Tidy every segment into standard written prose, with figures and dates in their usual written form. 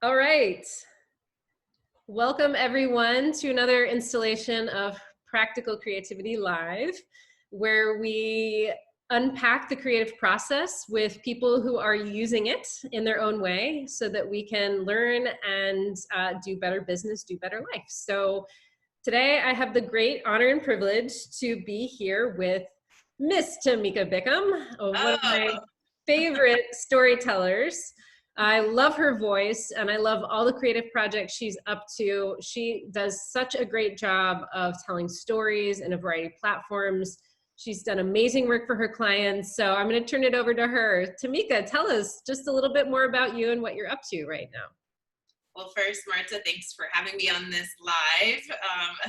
All right. Welcome everyone to another installation of Practical Creativity Live, where we unpack the creative process with people who are using it in their own way so that we can learn and do better business, do better life. So today I have the great honor and privilege to be here with Miss Tamika Bickham, one of my favorite storytellers. I love her voice and I love all the creative projects she's up to. She does such a great job of telling stories in a variety of platforms. She's done amazing work for her clients. So I'm going to turn it over to her. Tamika, tell us just a little bit more about you and what you're up to right now. Well, first, Marte, thanks for having me on this live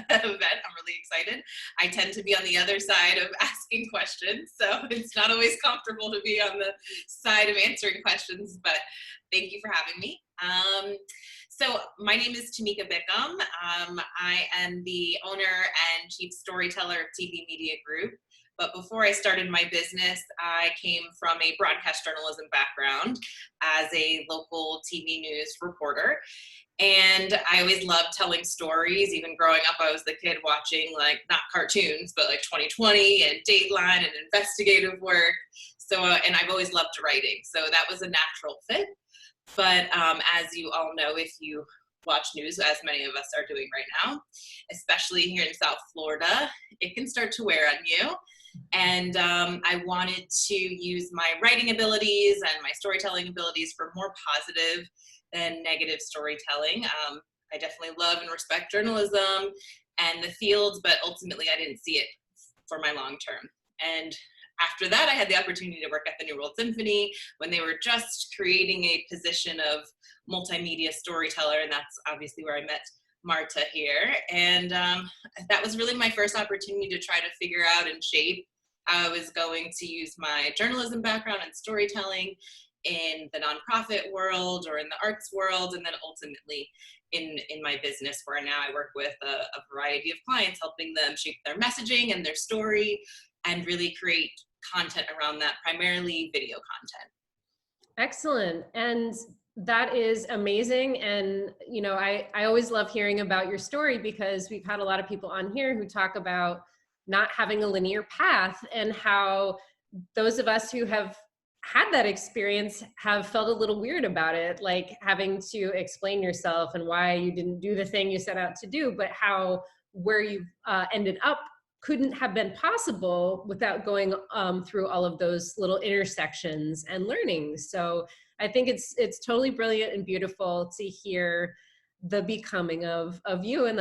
event. I'm really excited. I tend to be on the other side of asking questions, so it's not always comfortable to be on the side of answering questions, but thank you for having me. So my name is Tamika Bickham. I am the owner and chief storyteller of TV Media Group. But before I started my business, I came from a broadcast journalism background as a local TV news reporter. And I always loved telling stories. Even growing up, I was the kid watching, like, not cartoons, but like 2020 and Dateline and investigative work. So, and I've always loved writing. So that was a natural fit. But as you all know, if you watch news, as many of us are doing right now, especially here in South Florida, it can start to wear on you. And I wanted to use my writing abilities and my storytelling abilities for more positive than negative storytelling. I definitely love and respect journalism and the fields, but ultimately I didn't see it for my long term. And after that, I had the opportunity to work at the New World Symphony when they were just creating a position of multimedia storyteller, and that's obviously where I met Marte here. And that was really my first opportunity to try to figure out and shape how I was going to use my journalism background and storytelling in the nonprofit world or in the arts world, and then ultimately in my business, where now I work with a variety of clients, helping them shape their messaging and their story and really create content around that, primarily video content. Excellent. And that is amazing. And, you know, I always love hearing about your story because we've had a lot of people on here who talk about not having a linear path and how those of us who have had that experience have felt a little weird about it, like having to explain yourself and why you didn't do the thing you set out to do, but how where you've ended up couldn't have been possible without going through all of those little intersections and learning. So I think it's totally brilliant and beautiful to hear the becoming of you and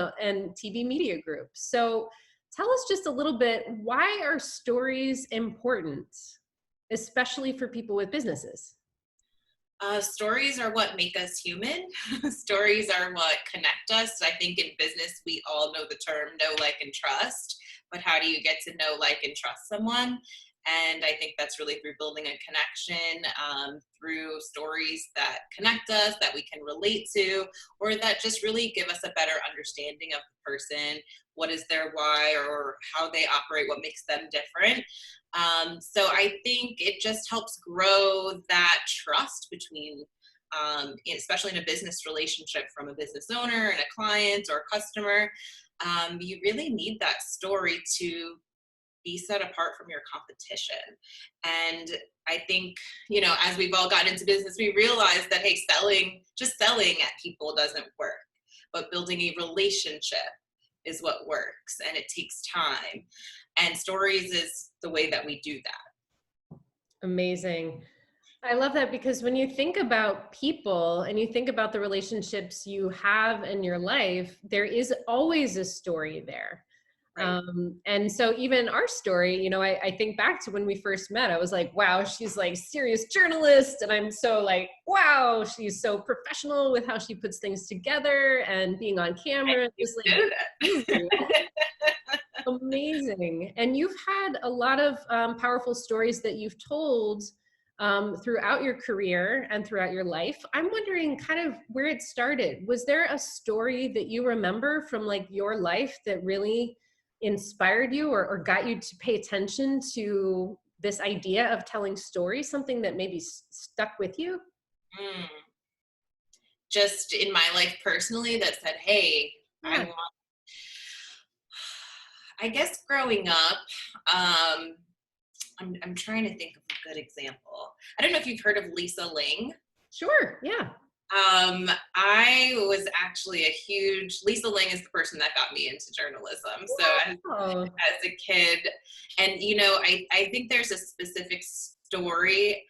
TV Media Group. So tell us just a little bit, why are stories important, especially for people with businesses? Stories are what make us human. Stories are what connect us. I think in business, we all know the term know, like, and trust, but how do you get to know, like, and trust someone? And I think that's really through building a connection, through stories that connect us, that we can relate to, or that just really give us a better understanding of the person, what is their why, or how they operate, what makes them different. So I think it just helps grow that trust between, especially in a business relationship, from a business owner and a client or a customer. You really need that story to be set apart from your competition. And I think, you know, as we've all gotten into business, we realize that, hey, just selling at people doesn't work, but building a relationship is what works, and it takes time. And stories is the way that we do that. Amazing. I love that, because when you think about people and you think about the relationships you have in your life, there is always a story there. Right. And so even our story, you know, I think back to when we first met. I was like, wow, she's like serious journalist. And I'm so like, wow, she's so professional with how she puts things together and being on camera. Just like, amazing. And you've had a lot of powerful stories that you've told throughout your career and throughout your life. I'm wondering kind of where it started. Was there a story that you remember from like your life that really inspired you or got you to pay attention to this idea of telling stories, something that maybe stuck with you? just in my life personally that said, hey, Yeah. I guess growing up, I'm trying to think of a good example. I don't know if you've heard of Lisa Ling. Sure. Yeah. I was actually a huge, Lisa Ling is the person that got me into journalism. So as a kid, and I think there's a specific story.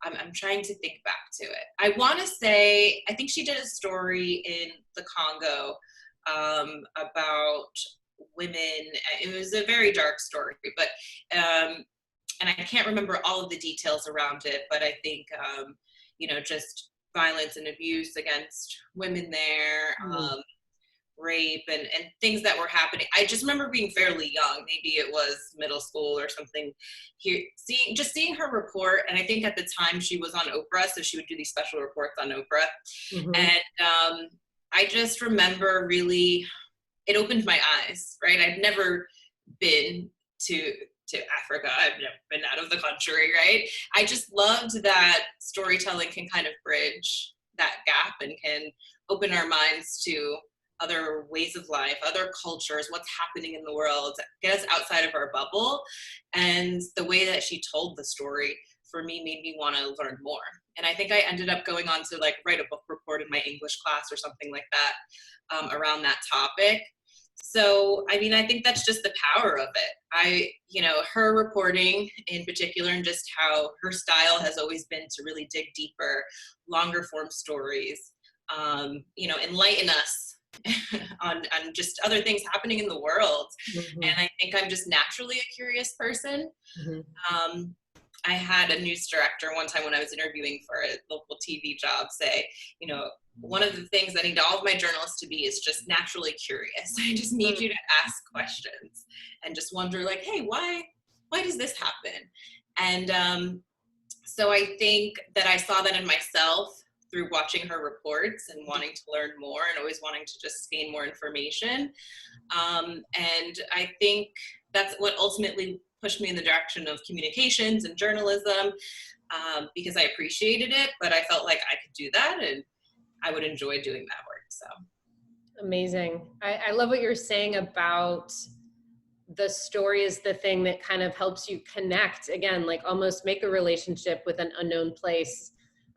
I'm trying to think back to it. I want to say, I think she did a story in the Congo about women. It was a very dark story, but and I can't remember all of the details around it, but I think just violence and abuse against women there, rape and things that were happening. I just remember being fairly young, maybe it was middle school or something, here seeing her report. And I think at the time she was on Oprah, so she would do these special reports on Oprah. And I just remember really, it opened my eyes, right? I'd never been to Africa. I've never been out of the country, right? I just loved that storytelling can kind of bridge that gap and can open our minds to other ways of life, other cultures, what's happening in the world, get us outside of our bubble. And the way that she told the story for me made me want to learn more. And I think I ended up going on to like write a book report in my English class or something like that around that topic. So, I mean, I think that's just the power of it. Her reporting in particular, and just how her style has always been to really dig deeper, longer form stories, enlighten us on just other things happening in the world. And I think I'm just naturally a curious person. I had a news director one time when I was interviewing for a local TV job say, one of the things I need all of my journalists to be is just naturally curious. I just need you to ask questions and just wonder like, hey, why does this happen? And so I think that I saw that in myself through watching her reports and wanting to learn more and always wanting to just gain more information. And I think that's what ultimately pushed me in the direction of communications and journalism, because I appreciated it, but I felt like I could do that and I would enjoy doing that work. So amazing. I love what you're saying about the story is the thing that kind of helps you connect, again, like almost make a relationship with an unknown place.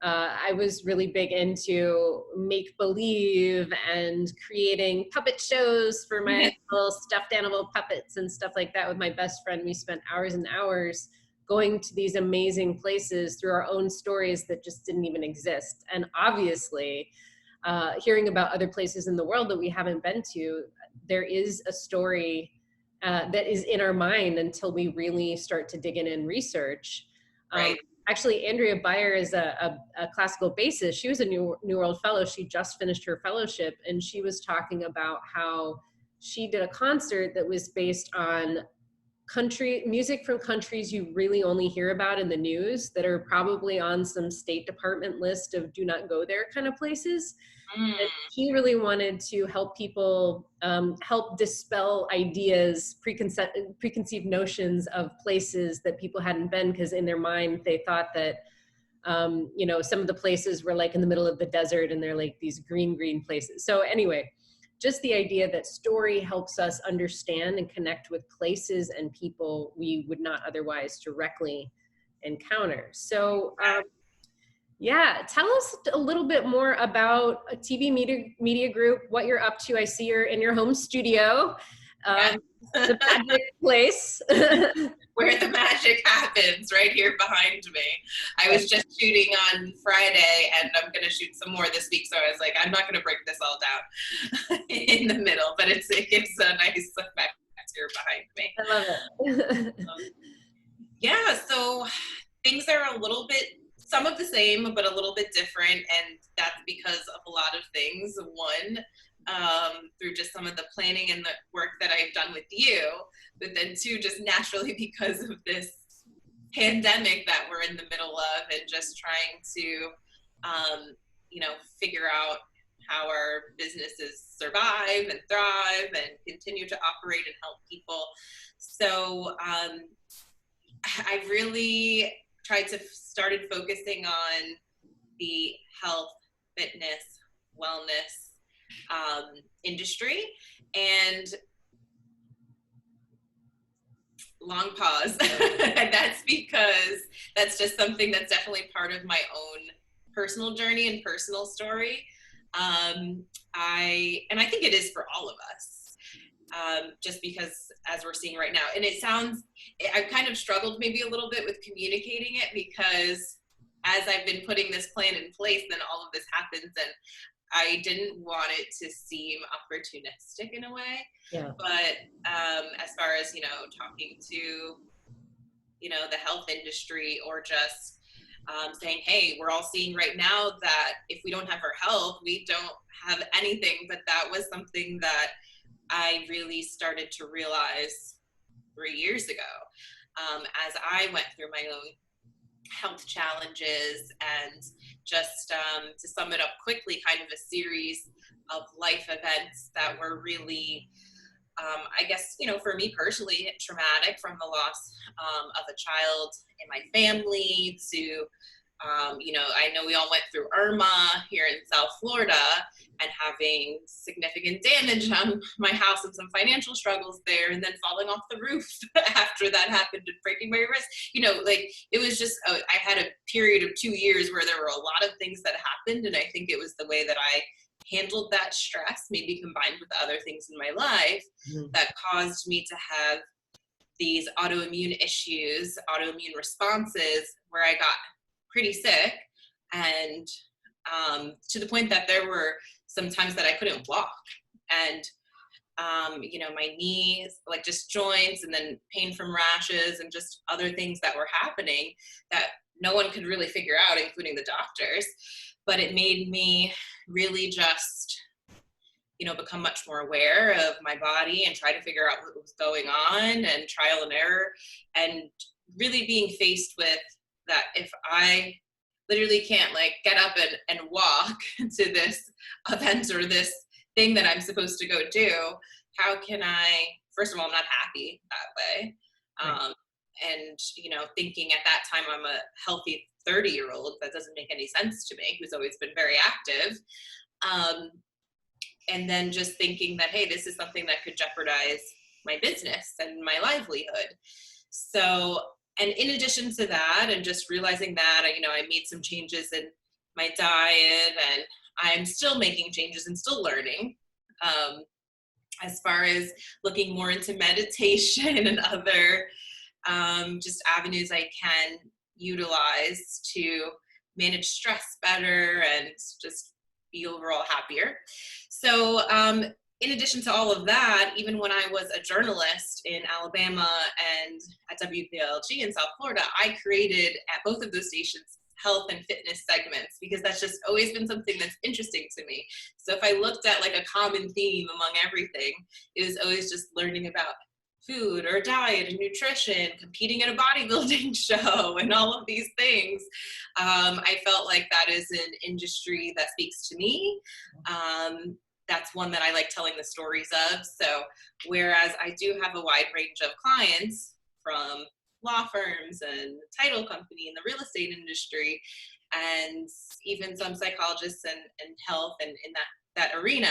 I was really big into make believe and creating puppet shows for my little stuffed animal puppets and stuff like that with my best friend. We spent hours and hours going to these amazing places through our own stories that just didn't even exist. And obviously, hearing about other places in the world that we haven't been to, there is a story that is in our mind until we really start to dig in and research. Right. Actually, Andrea Beyer is a classical bassist. She was a New World Fellow. She just finished her fellowship, and she was talking about how she did a concert that was based on music from countries you really only hear about in the news that are probably on some State Department list of do not go there kind of places. And she really wanted to help people help dispel ideas, preconceived notions of places that people hadn't been, because in their mind they thought that some of the places were like in the middle of the desert and they're like these green places. So anyway, just the idea that story helps us understand and connect with places and people we would not otherwise directly encounter. So yeah, tell us a little bit more about a TV media group, what you're up to. I see you're in your home studio, the magic place. Where the magic happens, right here behind me. I was just shooting on Friday and I'm going to shoot some more this week. So I was like, I'm not going to break this all down in the middle, but it gives a nice effect here behind me. I love it. Yeah, so things are a little bit, some of the same, but a little bit different. And that's because of a lot of things. One, through just some of the planning and the work that I've done with you, but then two, just naturally because of this pandemic that we're in the middle of and just trying to, figure out how our businesses survive and thrive and continue to operate and help people. So I really started focusing on the health, fitness, wellness industry. And long pause. And that's because that's just something that's definitely part of my own personal journey and personal story. I think it is for all of us, just because as we're seeing right now, and I've kind of struggled maybe a little bit with communicating it, because as I've been putting this plan in place, then all of this happens, and I didn't want it to seem opportunistic in a way. Yeah. But as far as, talking to, the health industry, or just saying, hey, we're all seeing right now that if we don't have our health, we don't have anything. But that was something that I really started to realize 3 years ago, as I went through my own health challenges, and just to sum it up quickly, kind of a series of life events that were really, I guess, for me personally, traumatic, from the loss of a child in my family to, I know we all went through Irma here in South Florida, and having significant damage on my house and some financial struggles there, and then falling off the roof after that happened and breaking my wrist. It was just, I had a period of 2 years where there were a lot of things that happened, and I think it was the way that I handled that stress, maybe combined with other things in my life, that caused me to have these autoimmune issues, autoimmune responses, where I got pretty sick, and to the point that there were some times that I couldn't walk, and my knees, like just joints, and then pain from rashes, and just other things that were happening that no one could really figure out, including the doctors. But it made me really just, become much more aware of my body, and try to figure out what was going on, and trial and error, and really being faced with that if I literally can't get up and walk to this event or this thing that I'm supposed to go do, how can I, first of all, I'm not happy that way. Right. And, thinking at that time I'm a healthy 30-year-old, that doesn't make any sense to me, who's always been very active. And then just thinking that, hey, this is something that could jeopardize my business and my livelihood. So, and in addition to that, and just realizing that, I made some changes in my diet, and I'm still making changes and still learning, as far as looking more into meditation and other just avenues I can utilize to manage stress better and just be overall happier. So in addition to all of that, even when I was a journalist in Alabama and at WPLG in South Florida, I created at both of those stations health and fitness segments, because that's just always been something that's interesting to me. So if I looked at a common theme among everything, it was always just learning about food or diet and nutrition, competing in a bodybuilding show, and all of these things. I felt like that is an industry that speaks to me. That's one that I like telling the stories of. So whereas I do have a wide range of clients, from law firms and title company and the real estate industry, and even some psychologists and health, and in that arena,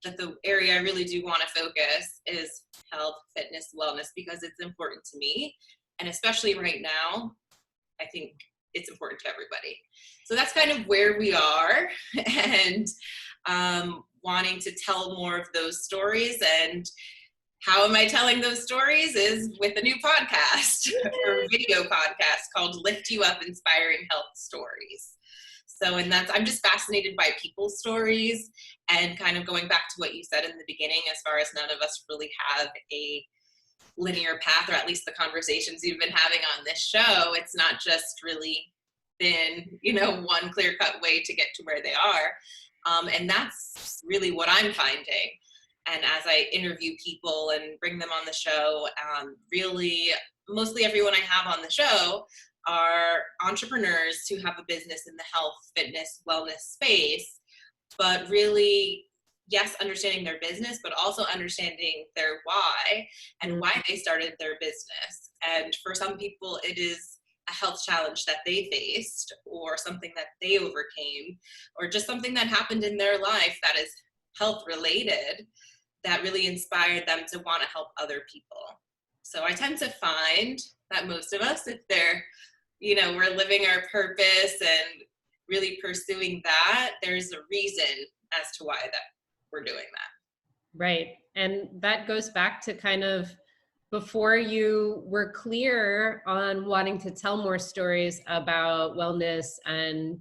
that the area I really do want to focus is health, fitness, wellness, because it's important to me. And especially right now, I think it's important to everybody. So that's kind of where we are, and wanting to tell more of those stories. And how am I telling those stories is with a new podcast, or video podcast, called Lift You Up, Inspiring Health Stories. So, and I'm just fascinated by people's stories, and kind of going back to what you said in the beginning, as far as none of us really have a linear path, or at least the conversations you've been having on this show, it's not just really been, one clear-cut way to get to where they are. And that's really what I'm finding. And as I interview people and bring them on the show, really, mostly everyone I have on the show are entrepreneurs who have a business in the health, fitness, wellness space, but really, yes, understanding their business, but also understanding their why and why they started their business. And for some people, it is a health challenge that they faced, or something that they overcame, or just something that happened in their life that is health related that really inspired them to want to help other people. So I tend to find that most of us, if they're, we're living our purpose and really pursuing that, there's a reason as to why that we're doing that. Right. And that goes back to kind of before you were clear on wanting to tell more stories about wellness and,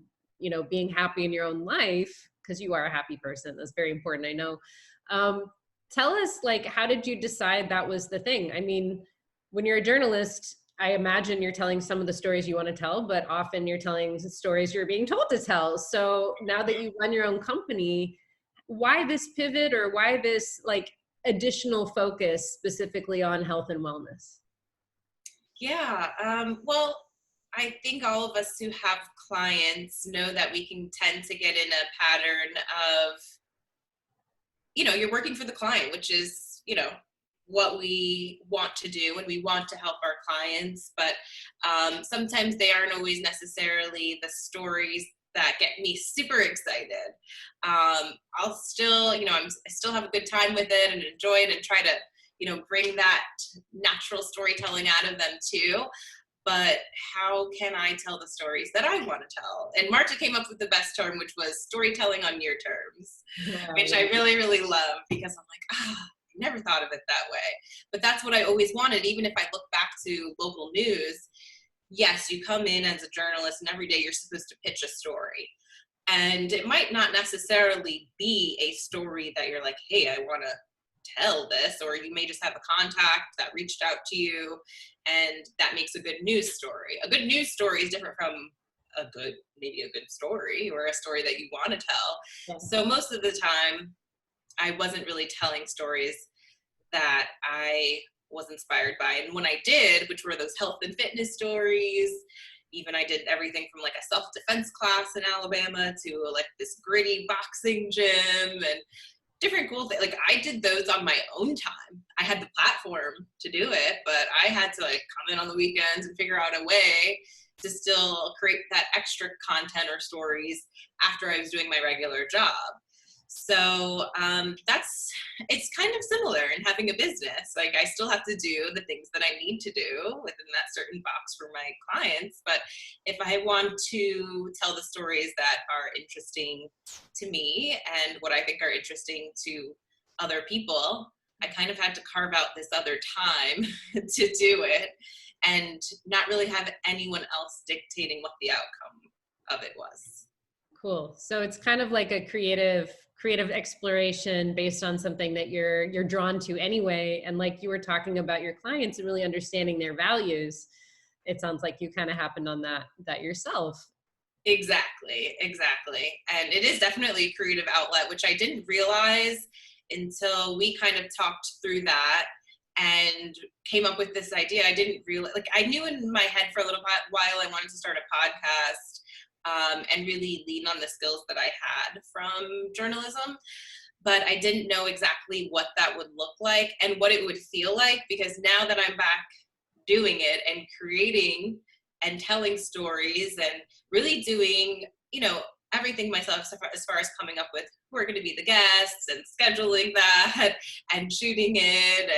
being happy in your own life, because you are a happy person. That's very important, I know. Tell us, like, how did you decide that was the thing? I mean, when you're a journalist, I imagine you're telling some of the stories you want to tell, but often you're telling stories you're being told to tell. So now that you run your own company, why this pivot, or why this like additional focus specifically on health and wellness? Yeah, well, I think all of us who have clients know that we can tend to get in a pattern of, you're working for the client, which is, what we want to do, and we want to help our clients, but sometimes they aren't always necessarily the stories that get me super excited. I'll still, I still have a good time with it and enjoy it and try to, bring that natural storytelling out of them too. But how can I tell the stories that I want to tell? And Marte came up with the best term, which was storytelling on your terms, which I really, really love, because I'm like, I never thought of it that way. But that's what I always wanted. Even if I look back to local news, yes, you come in as a journalist and every day you're supposed to pitch a story. And it might not necessarily be a story that you're like, hey, I want to tell this, or you may just have a contact that reached out to you and that makes a good news story. A good news story is different from maybe a good story, or a story that you want to tell. Yeah. So most of the time I wasn't really telling stories that I was inspired by. And when I did, which were those health and fitness stories, even I did everything from like a self-defense class in Alabama to like this gritty boxing gym and different cool things. Like I did those on my own time. I had the platform to do it, but I had to like come in on the weekends and figure out a way to still create that extra content or stories after I was doing my regular job. So it's kind of similar in having a business. Like I still have to do the things that I need to do within that certain box for my clients. But if I want to tell the stories that are interesting to me and what I think are interesting to other people, I kind of had to carve out this other time to do it and not really have anyone else dictating what the outcome of it was. Cool. So it's kind of like a creative exploration based on something that you're drawn to anyway. And like you were talking about your clients and really understanding their values, it sounds like you kind of happened on that yourself. Exactly. And it is definitely a creative outlet, which I didn't realize until we kind of talked through that and came up with this idea. I didn't realize, like I knew in my head for a little while I wanted to start a podcast. And really lean on the skills that I had from journalism. But I didn't know exactly what that would look like and what it would feel like, because now that I'm back doing it and creating and telling stories and really doing, everything myself as far as coming up with who are going to be the guests and scheduling that and shooting it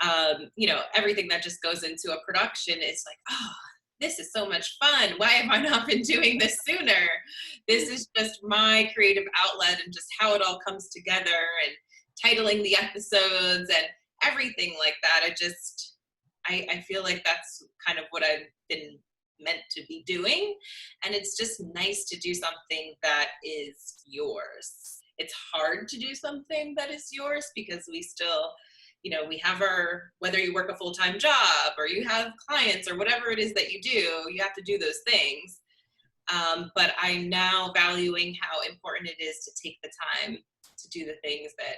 and, everything that just goes into a production, it's like, oh, this is so much fun. Why have I not been doing this sooner? This is just my creative outlet and just how it all comes together and titling the episodes and everything like that. I feel like that's kind of what I've been meant to be doing. And it's just nice to do something that is yours. It's hard to do something that is yours because we still, we have whether you work a full-time job or you have clients or whatever it is that you do, you have to do those things. But I'm now valuing how important it is to take the time to do the things that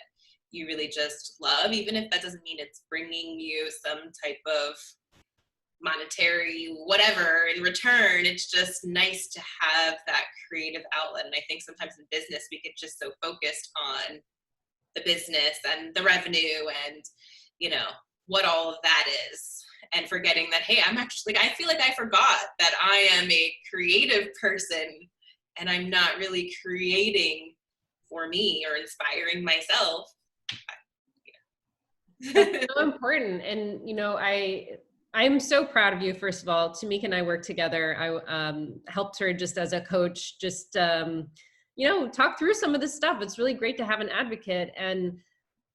you really just love, even if that doesn't mean it's bringing you some type of monetary whatever in return. It's just nice to have that creative outlet. And I think sometimes in business, we get just so focused on the business and the revenue and what all of that is, and forgetting that, hey, I'm actually, like, I feel like I forgot that I am a creative person and I'm not really creating for me or inspiring myself. That's so important. And, I'm so proud of you, first of all. Tamika and I worked together. I helped her just as a coach, just, talk through some of this stuff. It's really great to have an advocate. And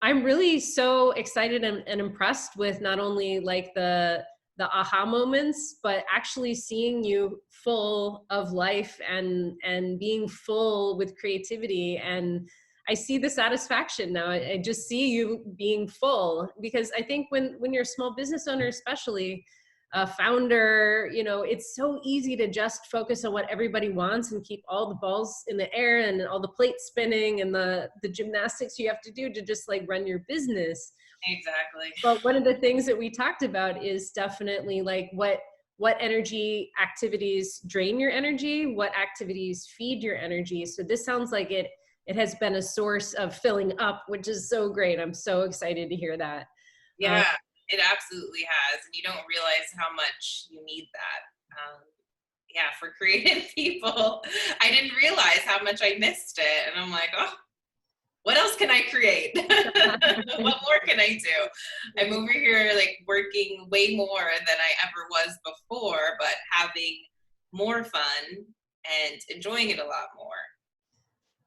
I'm really so excited and impressed with not only like the aha moments, but actually seeing you full of life and being full with creativity. And I see the satisfaction now. I just see you being full, because I think when you're a small business owner, especially a founder, it's so easy to just focus on what everybody wants and keep all the balls in the air and all the plates spinning and the gymnastics you have to do to just like run your business. Exactly. But one of the things that we talked about is definitely like what energy activities drain your energy, what activities feed your energy. So this sounds like it has been a source of filling up, which is so great. I'm so excited to hear that. Yeah, it absolutely has. And you don't realize how much you need that. Yeah, for creative people, I didn't realize how much I missed it. And I'm like, oh, what else can I create? What more can I do? I'm over here like working way more than I ever was before, but having more fun and enjoying it a lot more.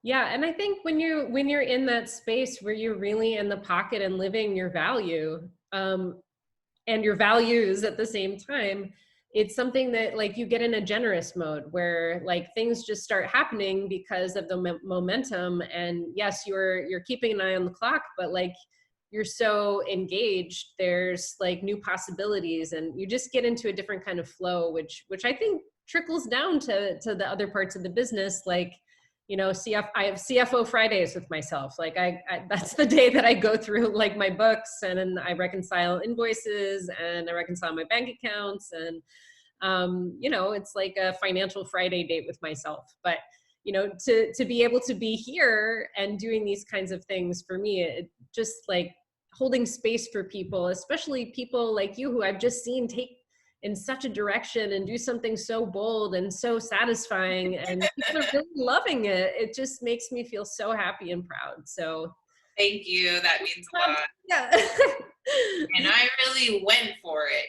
Yeah, and I think when you're in that space where you're really in the pocket and living your value, and your values at the same time, it's something that like you get in a generous mode where like things just start happening because of the momentum. And yes, you're keeping an eye on the clock, but like you're so engaged, there's like new possibilities, and you just get into a different kind of flow, which I think trickles down to the other parts of the business. Like, I have CFO Fridays with myself. Like I that's the day that I go through like my books and then I reconcile invoices and I reconcile my bank accounts. And, it's like a financial Friday date with myself. But, to be able to be here and doing these kinds of things for me, it just like holding space for people, especially people like you who I've just seen take in such a direction and do something so bold and so satisfying, and people are really loving it. It just makes me feel so happy and proud. So thank you. That means a lot. Yeah. And I really went for it,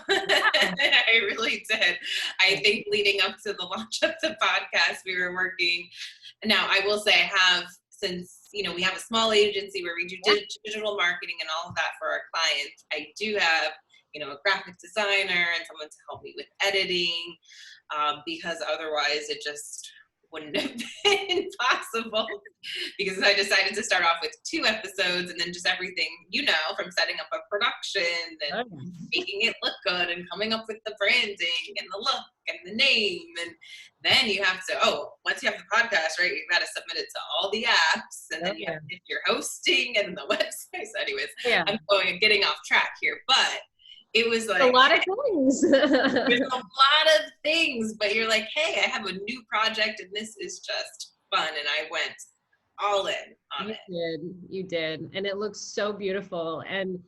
I really did. I think leading up to the launch of the podcast, we were working. Now, I will say I have, since, we have a small agency where we do digital marketing and all of that for our clients. I do have, a graphic designer and someone to help me with editing, because otherwise it just wouldn't have been possible, because I decided to start off with 2 episodes and then just everything, from setting up a production and making it look good and coming up with the branding and the look and the name. And then you have to, once you have the podcast, right, you've got to submit it to all the apps, and then you have to, if you're hosting and the website. So anyways, I'm getting off track here, but it was like a lot of things. There's a lot of things, but you're like, hey, I have a new project and this is just fun. And I went all in on it. You did. And it looks so beautiful. And,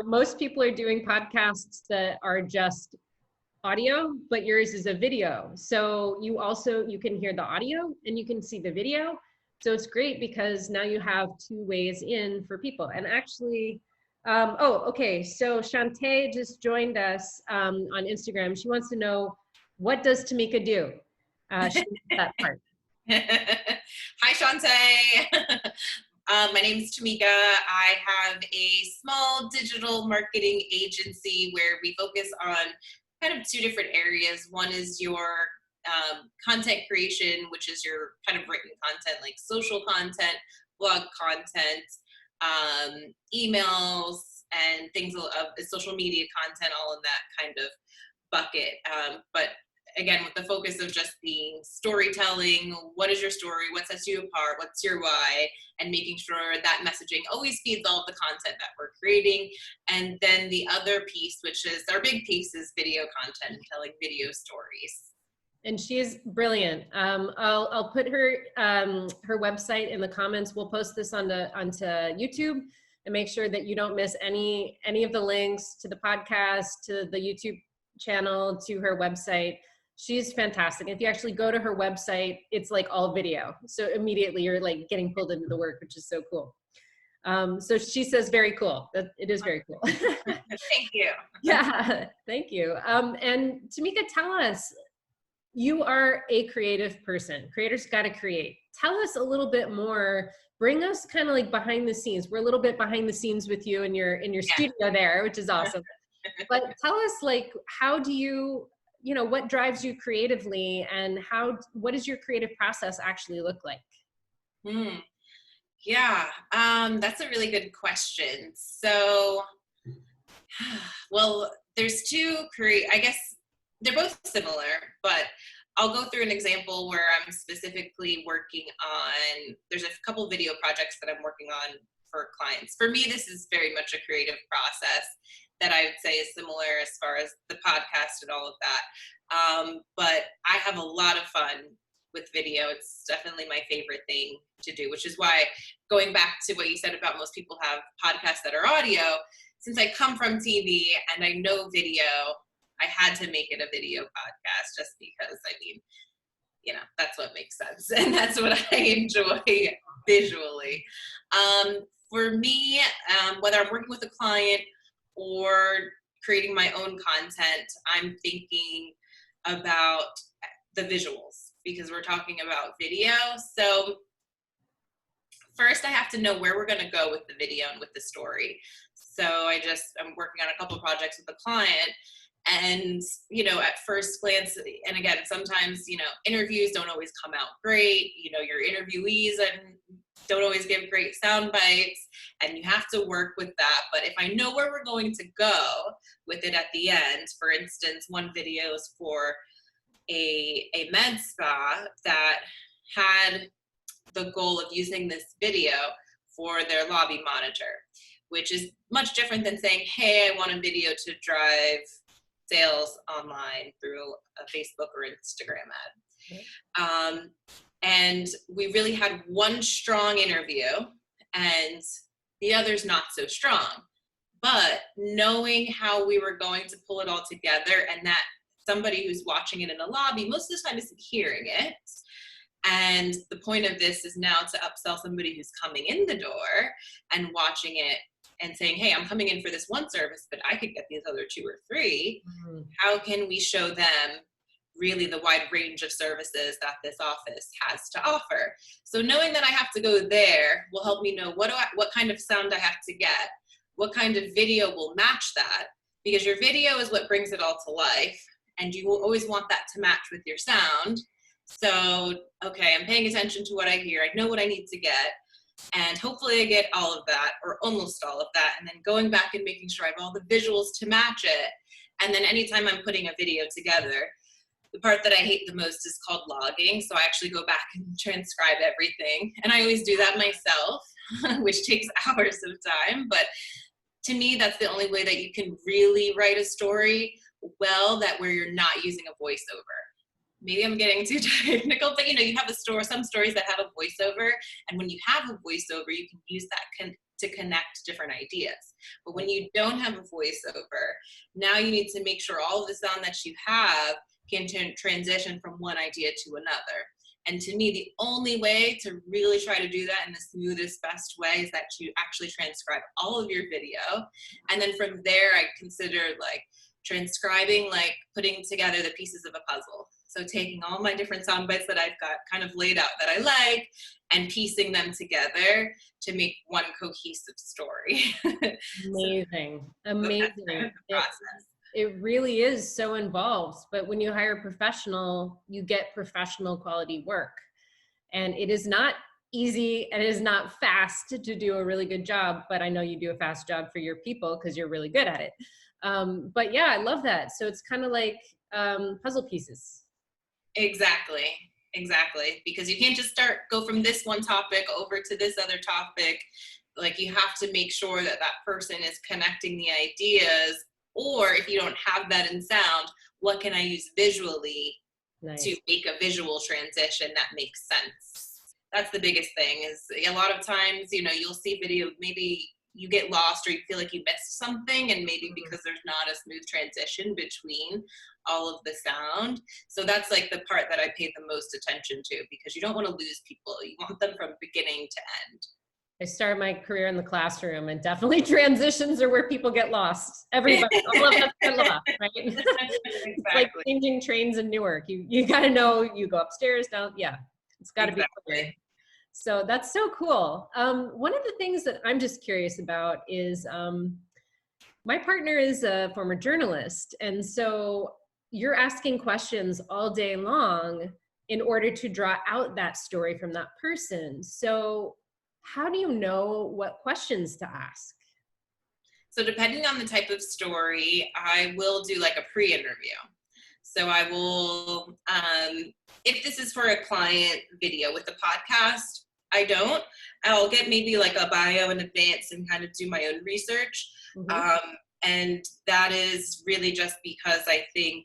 most people are doing podcasts that are just audio, but yours is a video. So you can hear the audio and you can see the video. So it's great because now you have 2 ways in for people. And actually, okay. So Shantae just joined us on Instagram. She wants to know, what does Tamika do? That part. Hi, Shantae. My name is Tamika. I have a small digital marketing agency where we focus on kind of 2 different areas. One is your content creation, which is your kind of written content, like social content, blog content, emails, and things of social media content, all in that kind of bucket. But again, with the focus of just being storytelling, what is your story, what sets you apart, what's your why, and making sure that messaging always feeds all of the content that we're creating. And then the other piece, which is our big piece, is video content, telling video stories. And she is brilliant. I'll put her website in the comments. We'll post this onto YouTube and make sure that you don't miss any of the links to the podcast, to the YouTube channel, to her website. She's fantastic. If you actually go to her website, it's like all video. So immediately you're like getting pulled into the work, which is so cool. So she says, very cool. That it is very cool. Thank you. Yeah, thank you. And Tamika, tell us, you are a creative person. Creators got to create. Tell us a little bit more. Bring us kind of like behind the scenes. We're a little bit behind the scenes with you in your studio there, which is awesome. But tell us, like, how do you, what drives you creatively, and what does your creative process actually look like? Yeah, that's a really good question. So, well, there's I guess they're both similar, but I'll go through an example where I'm specifically working on, there's a couple video projects that I'm working on for clients. For me, this is very much a creative process that I would say is similar as far as the podcast and all of that. But I have a lot of fun with video. It's definitely my favorite thing to do, which is why, going back to what you said about most people have podcasts that are audio, since I come from TV and I know video, I had to make it a video podcast just because, that's what makes sense. And that's what I enjoy visually. For me, whether I'm working with a client or creating my own content, I'm thinking about the visuals, because we're talking about video. So first I have to know where we're going to go with the video and with the story. So I'm working on a couple of projects with a client, and, at first glance, and again, sometimes, interviews don't always come out great. Your interviewees don't always give great sound bites, and you have to work with that. But if I know where we're going to go with it at the end, for instance, one video is for a med spa that had the goal of using this video for their lobby monitor, which is much different than saying, hey, I want a video to drive sales online through a Facebook or Instagram ad. Okay. And we really had one strong interview and the others not so strong. But knowing how we were going to pull it all together, and that somebody who's watching it in a lobby most of the time isn't hearing it. And the point of this is now to upsell somebody who's coming in the door and watching it and saying, hey, I'm coming in for this one service, but I could get these other 2 or 3. Mm-hmm. How can we show them really the wide range of services that this office has to offer? So knowing that I have to go there will help me know what kind of sound I have to get, what kind of video will match that, because your video is what brings it all to life, and you will always want that to match with your sound. So, okay, I'm paying attention to what I hear. I know what I need to get, and hopefully I get all of that, or almost all of that, and then going back and making sure I have all the visuals to match it. And then anytime I'm putting a video together, the part that I hate the most is called logging. So I actually go back and transcribe everything. And I always do that myself, which takes hours of time. But to me, that's the only way that you can really write a story well, where you're not using a voiceover. Maybe I'm getting too technical, but you have some stories that have a voiceover. And when you have a voiceover, you can use that to connect different ideas. But when you don't have a voiceover, now you need to make sure all of the sound that you have can transition from one idea to another. And to me, the only way to really try to do that in the smoothest, best way is that you actually transcribe all of your video. And then from there, I consider transcribing, putting together the pieces of a puzzle. So taking all my different sound bites that I've got kind of laid out that I like, and piecing them together to make one cohesive story. Amazing. Amazing. So that's kind of the process. It really is so involved, but when you hire a professional, you get professional quality work. And it is not easy, and it is not fast to do a really good job, but I know you do a fast job for your people because you're really good at it. But yeah, I love that. So it's kind of like puzzle pieces. Exactly. Because you can't just go from this one topic over to this other topic. You have to make sure that person is connecting the ideas, or if you don't have that in sound, what can I use visually to make a visual transition that makes sense? That's the biggest thing. Is a lot of times, you'll see video, maybe you get lost or you feel like you missed something, and maybe because there's not a smooth transition between all of the sound. So that's like the part that I pay the most attention to, because you don't want to lose people. You want them from beginning to end. I started my career in the classroom, and definitely transitions are where people get lost. Everybody, all of us get lost, right? Exactly. It's like changing trains in Newark. You got to know, you go upstairs, down. Yeah, it's got to be clear. So that's so cool. One of the things that I'm just curious about is my partner is a former journalist. And so you're asking questions all day long in order to draw out that story from that person. So how do you know what questions to ask? So depending on the type of story, I will do like a pre-interview. So I will, if this is for a client video. With the podcast, I'll get maybe like a bio in advance and kind of do my own research. And that is really just because I think,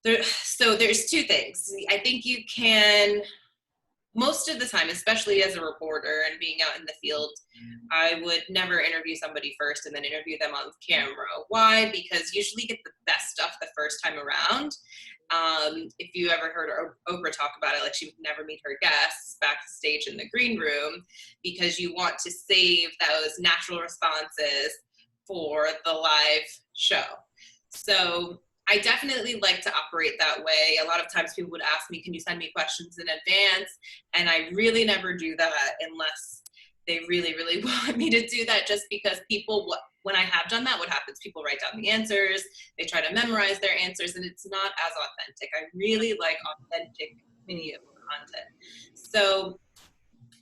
there's two things. I think you can, most of the time, especially as a reporter and being out in the field, I would never interview somebody first and then interview them on camera. Why? Because usually you get the best stuff the first time around. If you ever heard Oprah talk about it, like she would never meet her guests backstage in the green room, because you want to save those natural responses for the live show. So I definitely like to operate that way. A lot of times people would ask me, can you send me questions in advance? And I really never do that unless they really, really want me to do that, just because people, when I have done that, what happens? People write down the answers, they try to memorize their answers, and it's not as authentic. I really like authentic video content. So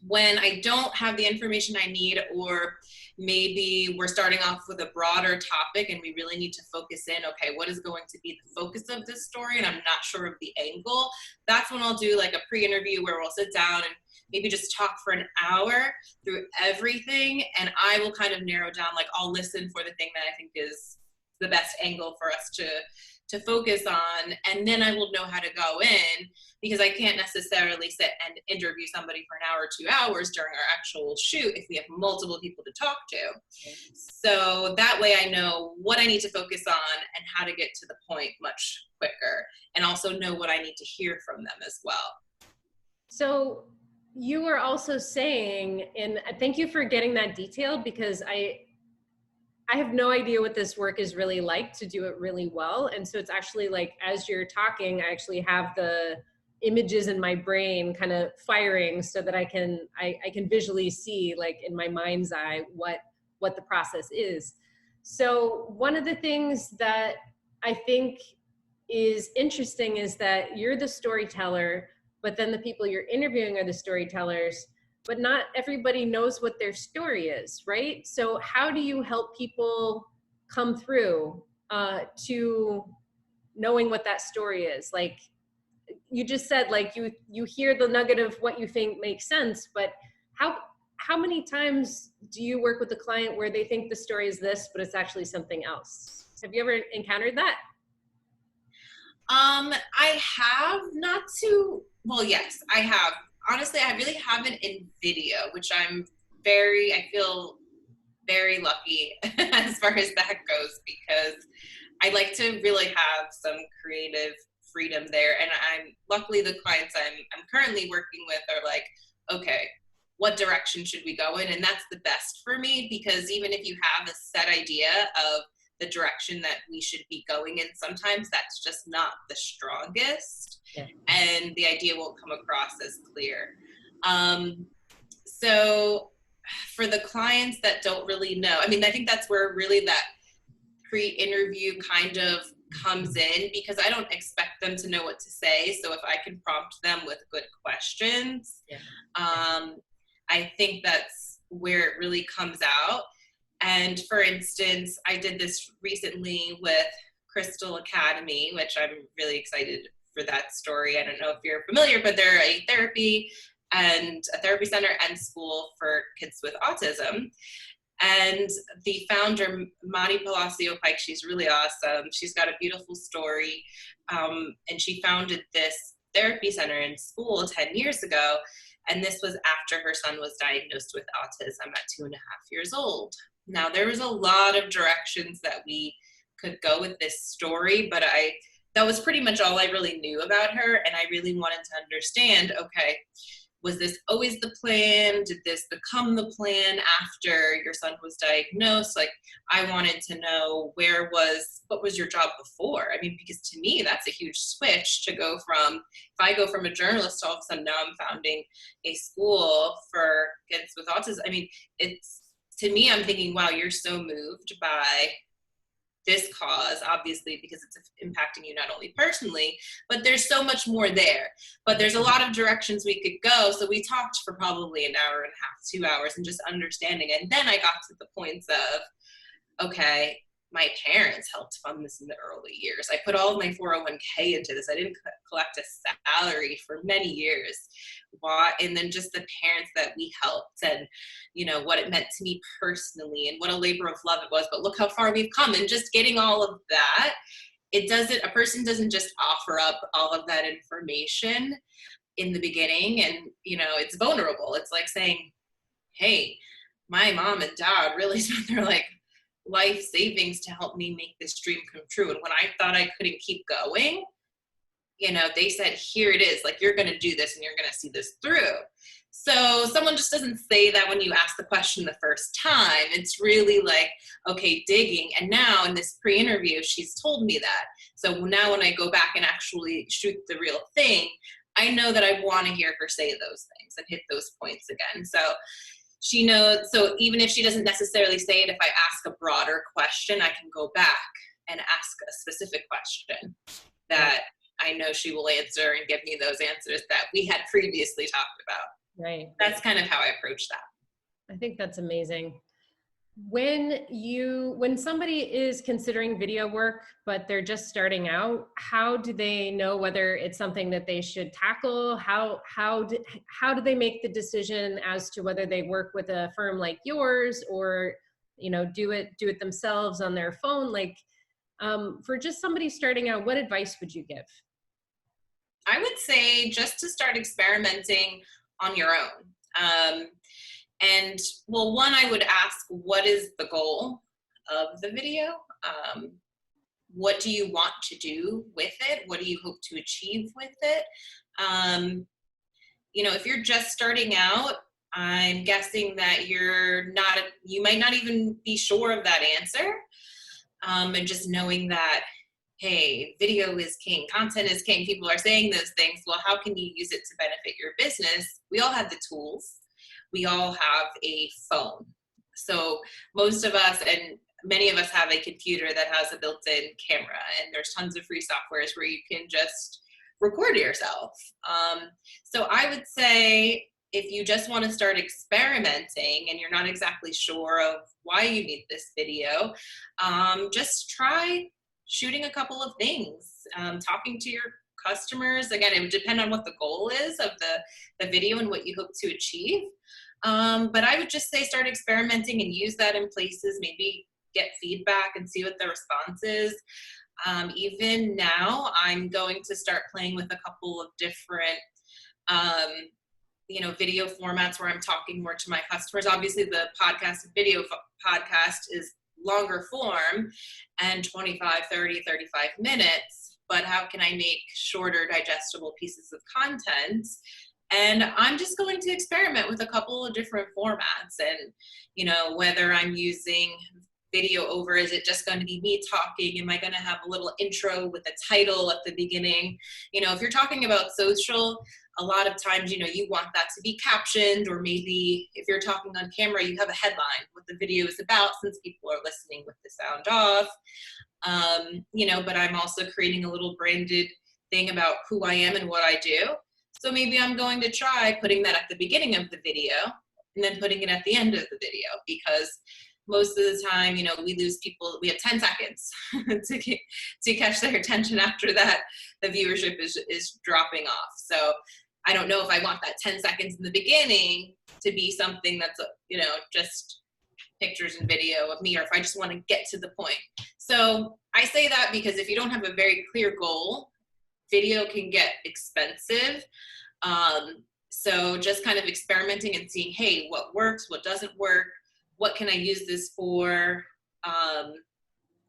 when I don't have the information I need, or maybe we're starting off with a broader topic and we really need to focus in, okay, what is going to be the focus of this story? And I'm not sure of the angle. That's when I'll do like a pre-interview where we'll sit down and maybe just talk for an hour through everything. And I will kind of narrow down, like I'll listen for the thing that I think is the best angle for us to focus on. And then I will know how to go in, because I can't necessarily sit and interview somebody for an hour or 2 hours during our actual shoot if we have multiple people to talk to. So that way I know what I need to focus on and how to get to the point much quicker, and also know what I need to hear from them as well. So you were also saying, and thank you for getting that detailed, because I have no idea what this work is really like to do it really well. And so it's actually like, as you're talking, I actually have the images in my brain kind of firing so that I can visually see, like in my mind's eye, what the process is. So one of the things that I think is interesting is that you're the storyteller, but then the people you're interviewing are the storytellers, but not everybody knows what their story is, right? So how do you help people come through to knowing what that story is? Like you just said, like you hear the nugget of what you think makes sense, but how many times do you work with a client where they think the story is this, but it's actually something else? Have you ever encountered that? I have, not to, well, yes, I have. Honestly, I really haven't in video, which I feel very lucky as far as that goes, because I like to really have some creative freedom there. And luckily the clients I'm currently working with are like, okay, what direction should we go in? And that's the best for me, because even if you have a set idea of the direction that we should be going in, sometimes that's just not the strongest. Yeah. And the idea won't come across as clear. So for the clients that don't really know, I mean, I think that's where really that pre-interview kind of comes in, because I don't expect them to know what to say. So if I can prompt them with good questions, yeah. I think that's where it really comes out. And for instance, I did this recently with Crystal Academy, which I'm really excited for that story. I don't know if you're familiar, but they're a therapy center and school for kids with autism. And the founder, Marte Palacio-Pike, she's really awesome. She's got a beautiful story. And she founded this therapy center in school 10 years ago. And this was after her son was diagnosed with autism at 2.5 years old. Now, there was a lot of directions that we could go with this story, but that was pretty much all I really knew about her. And I really wanted to understand, okay, was this always the plan? Did this become the plan after your son was diagnosed? Like, I wanted to know what was your job before? I mean, because to me, that's a huge switch to go from, if I go from a journalist to all of a sudden now I'm founding a school for kids with autism. I mean, to me, I'm thinking, wow, you're so moved by this cause, obviously, because it's impacting you not only personally, but there's so much more there. But there's a lot of directions we could go. So we talked for probably an hour and a half, 2 hours, and just understanding it. And then I got to the points of, okay, my parents helped fund this in the early years. I put all of my 401k into this. I didn't collect a salary for many years. Why? And then just the parents that we helped, and what it meant to me personally, and what a labor of love it was. But look how far we've come, and just getting all of that. A person doesn't just offer up all of that information in the beginning, and it's vulnerable. It's like saying, hey, my mom and dad really spent their life savings to help me make this dream come true. And when I thought I couldn't keep going, they said, here it is, you're going to do this and you're going to see this through. So someone just doesn't say that when you ask the question the first time. It's really okay, digging. And now in this pre-interview, she's told me that. So now when I go back and actually shoot the real thing, I know that I want to hear her say those things and hit those points again. So she knows, so even if she doesn't necessarily say it, if I ask a broader question, I can go back and ask a specific question that I know she will answer and give me those answers that we had previously talked about. Right. That's kind of how I approach that. I think that's amazing. When somebody is considering video work, but they're just starting out, how do they know whether it's something that they should tackle? How do they make the decision as to whether they work with a firm like yours, or do it themselves on their phone? For just somebody starting out, what advice would you give? I would say just to start experimenting on your own. And one, I would ask, what is the goal of the video? What do you want to do with it? What do you hope to achieve with it? If you're just starting out, I'm guessing that you might not even be sure of that answer. And just knowing that, hey, video is king, content is king, people are saying those things. Well, how can you use it to benefit your business? We all have the tools. We all have a phone. So most of us, and many of us, have a computer that has a built-in camera, and there's tons of free softwares where you can just record yourself. So I would say, if you just want to start experimenting and you're not exactly sure of why you need this video, just try shooting a couple of things, talking to your customers. Again, it would depend on what the goal is of the video and what you hope to achieve. But I would just say start experimenting and use that in places, maybe get feedback and see what the response is. Even now, I'm going to start playing with a couple of different video formats where I'm talking more to my customers. Obviously, the podcast video podcast is longer form and 25, 30, 35 minutes, but how can I make shorter, digestible pieces of content? And I'm just going to experiment with a couple of different formats, and whether I'm using video over, is it just going to be me talking? Am I going to have a little intro with a title at the beginning? If you're talking about social, a lot of times, you want that to be captioned, or maybe if you're talking on camera, you have a headline, what the video is about, since people are listening with the sound off. But I'm also creating a little branded thing about who I am and what I do. So maybe I'm going to try putting that at the beginning of the video and then putting it at the end of the video, because most of the time, we lose people. We have 10 seconds to catch their attention. After that, the viewership is dropping off. So I don't know if I want that 10 seconds in the beginning to be something that's, just pictures and video of me, or if I just want to get to the point. So I say that because if you don't have a very clear goal, video can get expensive. So just kind of experimenting and seeing, hey, what works, what doesn't work, what can I use this for?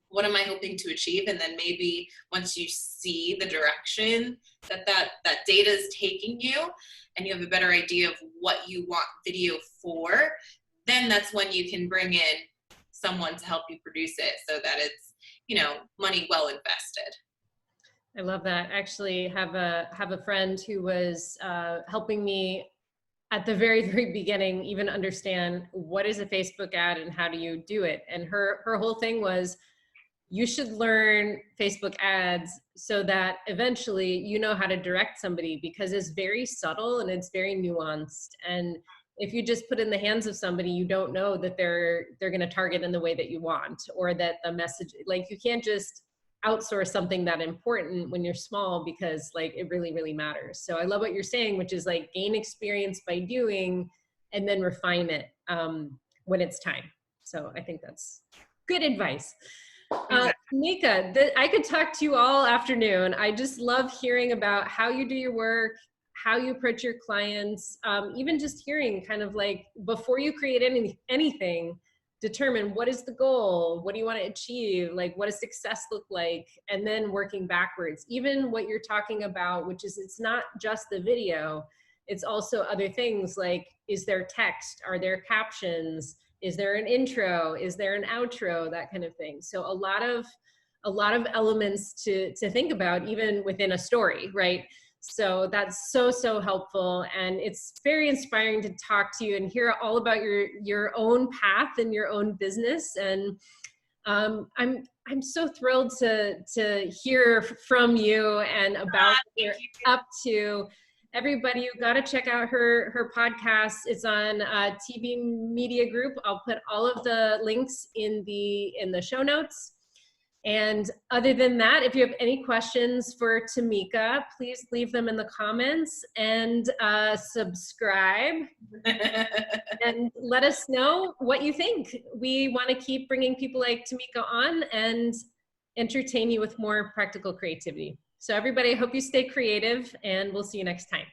What am I hoping to achieve? And then maybe once you see the direction that data is taking you, and you have a better idea of what you want video for, then that's when you can bring in someone to help you produce it so that it's, you know, money well invested. I love that. Actually have a friend who was helping me at the very, very beginning, even understand what is a Facebook ad and how do you do it. And her whole thing was, you should learn Facebook ads so that eventually you know how to direct somebody, because it's very subtle and it's very nuanced. And if you just put in the hands of somebody, you don't know that they're going to target in the way that you want, or that the message, like, you can't just outsource something that important when you're small, because like it really, really matters. So I love what you're saying, which is like gain experience by doing and then refine it when it's time. So I think that's good advice. Tamika, I could talk to you all afternoon. I just love hearing about how you do your work, how you approach your clients, even just hearing kind of like, before you create anything, determine what is the goal, what do you want to achieve, like what does success look like, and then working backwards. Even what you're talking about, which is, it's not just the video, it's also other things like, is there text, are there captions, is there an intro, is there an outro, that kind of thing. So a lot of elements to think about, even within a story, right? So that's so helpful, and it's very inspiring to talk to you and hear all about your own path and your own business. And I'm so thrilled to hear from you and about what you're up to. Everybody, you got to check out her podcast. It's on TV Media Group. I'll put all of the links in the show notes. And other than that, if you have any questions for Tamika, please leave them in the comments, and subscribe and let us know what you think. We want to keep bringing people like Tamika on and entertain you with more practical creativity. So everybody, I hope you stay creative, and we'll see you next time.